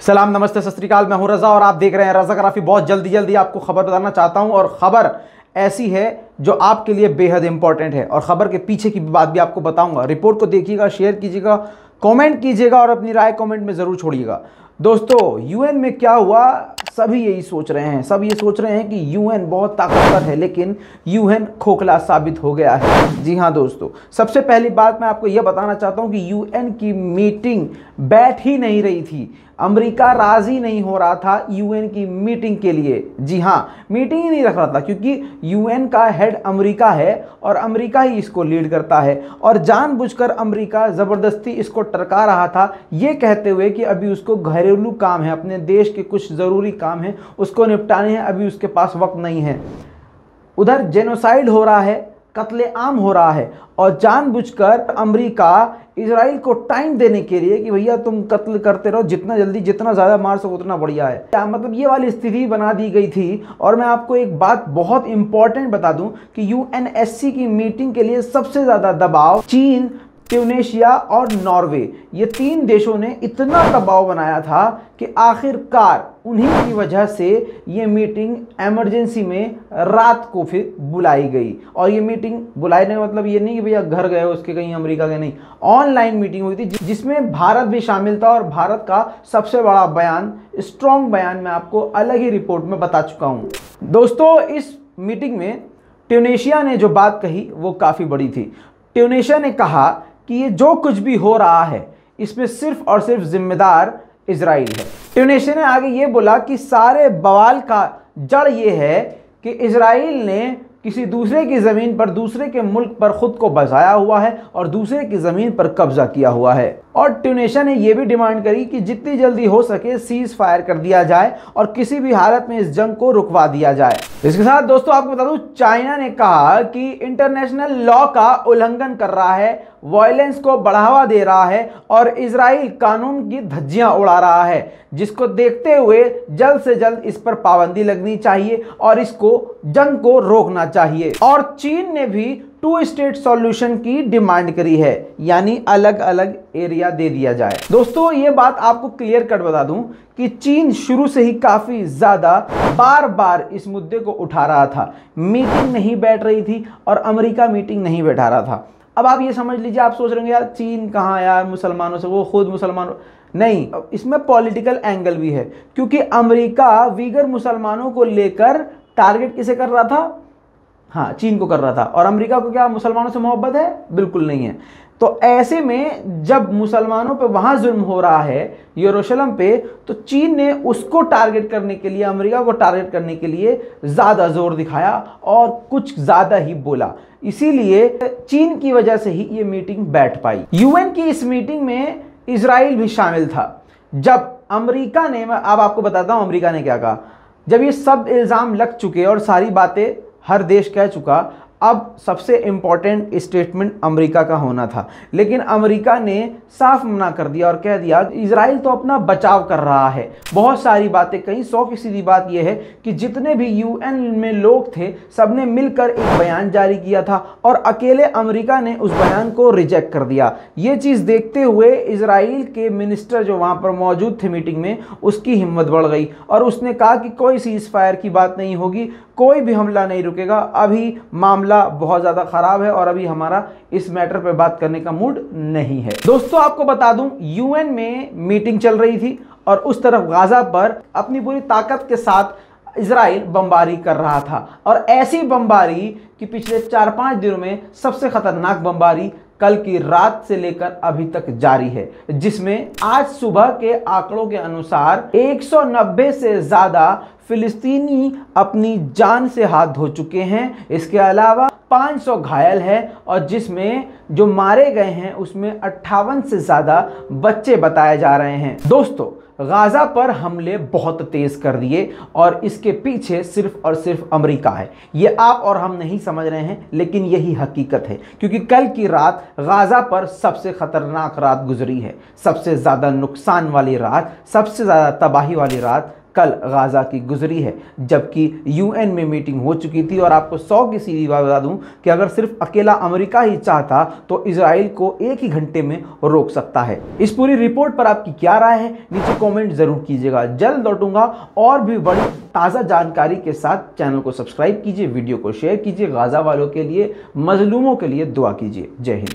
सलाम, नमस्ते, सत श्री अकाल। मैं हूं रजा और आप देख रहे हैं रजा ग्राफी। बहुत जल्दी आपको खबर बताना चाहता हूं और खबर ऐसी है जो आपके लिए बेहद इंपॉर्टेंट है और खबर के पीछे की बात भी आपको बताऊंगा। रिपोर्ट को देखिएगा, शेयर कीजिएगा, कमेंट कीजिएगा और अपनी राय कमेंट में ज़रूर छोड़िएगा। दोस्तों, यूएन में क्या हुआ, सभी यही सोच रहे हैं। सब ये सोच रहे हैं कि यूएन बहुत ताकतवर है, लेकिन यूएन खोखला साबित हो गया है। जी हाँ दोस्तों, सबसे पहली बात मैं आपको यह बताना चाहता हूँ कि यूएन की मीटिंग बैठ ही नहीं रही थी। अमेरिका राजी नहीं हो रहा था यूएन की मीटिंग के लिए। जी हाँ, मीटिंग ही नहीं रख रहा था क्योंकि यूएन का हेड अमेरिका है और अमेरिका ही इसको लीड करता है। और जानबूझकर अमेरिका ज़बरदस्ती इसको टरका रहा था, ये कहते हुए कि अभी उसको घरेलू काम है, अपने देश के कुछ ज़रूरी काम हैं उसको निपटाने हैं, अभी उसके पास वक्त नहीं है। उधर जेनोसाइड हो रहा है, कत्लेआम हो रहा है और जानबूझकर अमेरिका इजराइल को टाइम देने के लिए कि भैया तुम कत्ल करते रहो, जितना जल्दी जितना ज़्यादा मार सको उतना बढ़िया है। क्या मतलब ये वाली स्थिति बना दी गई थी। और मैं आपको एक बात बहुत इंपॉर्टेंट बता दूं कि यूएनएससी की मीटिंग के लिए सबसे ज़्यादा दबाव चीन, ट्यूनीशिया और नॉर्वे, ये तीन देशों ने इतना दबाव बनाया था कि आखिरकार उन्हीं की वजह से ये मीटिंग इमरजेंसी में रात को फिर बुलाई गई। और ये मीटिंग बुलाने का मतलब ये नहीं कि भैया घर गए उसके कहीं अमेरिका गए, नहीं, ऑनलाइन मीटिंग हुई थी जिसमें भारत भी शामिल था। और भारत का सबसे बड़ा बयान, स्ट्रॉन्ग बयान, मैं आपको अलग ही रिपोर्ट में बता चुका हूँ। दोस्तों, इस मीटिंग में ट्यूनीशिया ने जो बात कही वो काफ़ी बड़ी थी। ट्यूनीशिया ने कहा कि ये जो कुछ भी हो रहा है इसमें सिर्फ और सिर्फ जिम्मेदार इजराइल है। ट्यूनीशिया ने आगे ये बोला कि सारे बवाल का जड़ ये है कि इजराइल ने किसी दूसरे की ज़मीन पर, दूसरे के मुल्क पर खुद को बसाया हुआ है और दूसरे की ज़मीन पर कब्जा किया हुआ है। और ट्यूनीशिया ने यह भी डिमांड करी कि जितनी जल्दी हो सके सीज फायर कर दिया जाए और किसी भी हालत में इस जंग को रुकवा दिया जाए। इसके साथ दोस्तों आपको बता दूं, चाइना ने कहा कि इंटरनेशनल लॉ का उल्लंघन कर रहा है, वायलेंस को बढ़ावा दे रहा है और इजराइल कानून की धज्जियां उड़ा रहा है, जिसको देखते हुए जल्द से जल्द इस पर पाबंदी लगनी चाहिए और इसको जंग को रोकना चाहिए। और चीन ने भी 2 स्टेट सॉल्यूशन की डिमांड करी है, यानी अलग अलग एरिया दे दिया जाए। दोस्तों, ये बात आपको क्लियर कट बता दूं कि चीन शुरू से ही काफी ज्यादा बार बार इस मुद्दे को उठा रहा था। मीटिंग नहीं बैठ रही थी और अमेरिका मीटिंग नहीं बैठा रहा था। अब आप ये समझ लीजिए, आप सोच रहे होंगे यार चीन कहाँ यार मुसलमानों से, वो खुद मुसलमान नहीं। इसमें पॉलिटिकल एंगल भी है क्योंकि अमेरिका वीगर मुसलमानों को लेकर टारगेट किसे कर रहा था? हाँ, चीन को कर रहा था। और अमेरिका को क्या मुसलमानों से मोहब्बत है? बिल्कुल नहीं है। तो ऐसे में जब मुसलमानों पे वहां जुल्म हो रहा है यरूशलेम पे, तो चीन ने उसको टारगेट करने के लिए, अमेरिका को टारगेट करने के लिए ज़्यादा जोर दिखाया और कुछ ज़्यादा ही बोला। इसीलिए चीन की वजह से ही ये मीटिंग बैठ पाई। यूएन की इस मीटिंग में इजराइल भी शामिल था। जब अमेरिका ने, मैं अब आपको बताता हूँ अमेरिका ने क्या कहा। जब ये सब इल्ज़ाम लग चुके और सारी बातें हर देश कह चुका, अब सबसे इम्पॉर्टेंट स्टेटमेंट अमेरिका का होना था, लेकिन अमेरिका ने साफ मना कर दिया और कह दिया इजराइल तो अपना बचाव कर रहा है। बहुत सारी बातें कही। 100% बात यह है कि जितने भी यूएन में लोग थे सबने मिलकर एक बयान जारी किया था और अकेले अमेरिका ने उस बयान को रिजेक्ट कर दिया। ये चीज़ देखते हुए इजराइल के मिनिस्टर जो वहाँ पर मौजूद थे मीटिंग में, उसकी हिम्मत बढ़ गई और उसने कहा कि कोई सीज फायर की बात नहीं होगी, कोई भी हमला नहीं रुकेगा, अभी मामला बहुत ज़्यादा ख़राब है और अभी हमारा इस मैटर पे बात करने का मूड नहीं है। दोस्तों, आपको बता दूं, यूएन में मीटिंग चल रही थी और उस तरफ गाज़ा पर अपनी पूरी ताकत के साथ इजराइल बमबारी कर रहा था। और ऐसी बमबारी कि पिछले 4-5 दिनों में सबसे खतरनाक बमबारी कल की रात से लेकर अभी तक जारी है, जिसमें आज सुबह के आंकड़ों के अनुसार 190 से ज़्यादा फिलिस्तीनी अपनी जान से हाथ धो चुके हैं। इसके अलावा 500 घायल है और जिसमें जो मारे गए हैं उसमें 58 से ज़्यादा बच्चे बताए जा रहे हैं। दोस्तों, गाज़ा पर हमले बहुत तेज कर दिए और इसके पीछे सिर्फ और सिर्फ अमेरिका है। ये आप और हम नहीं समझ रहे हैं, लेकिन यही हकीकत है क्योंकि कल की रात गाज़ा पर सबसे खतरनाक रात गुजरी है, सबसे ज़्यादा नुकसान वाली रात, सबसे ज़्यादा तबाही वाली रात कल गाज़ा की गुजरी है, जबकि यूएन में मीटिंग हो चुकी थी। और आपको 100 की सीधी बात बता दूं कि अगर सिर्फ अकेला अमेरिका ही चाहता तो इजराइल को एक ही घंटे में रोक सकता है। इस पूरी रिपोर्ट पर आपकी क्या राय है, नीचे कमेंट जरूर कीजिएगा। जल्द लौटूंगा और भी बड़ी ताज़ा जानकारी के साथ। चैनल को सब्सक्राइब कीजिए, वीडियो को शेयर कीजिए, गाज़ा वालों के लिए, मजलूमों के लिए दुआ कीजिए। जय हिंद।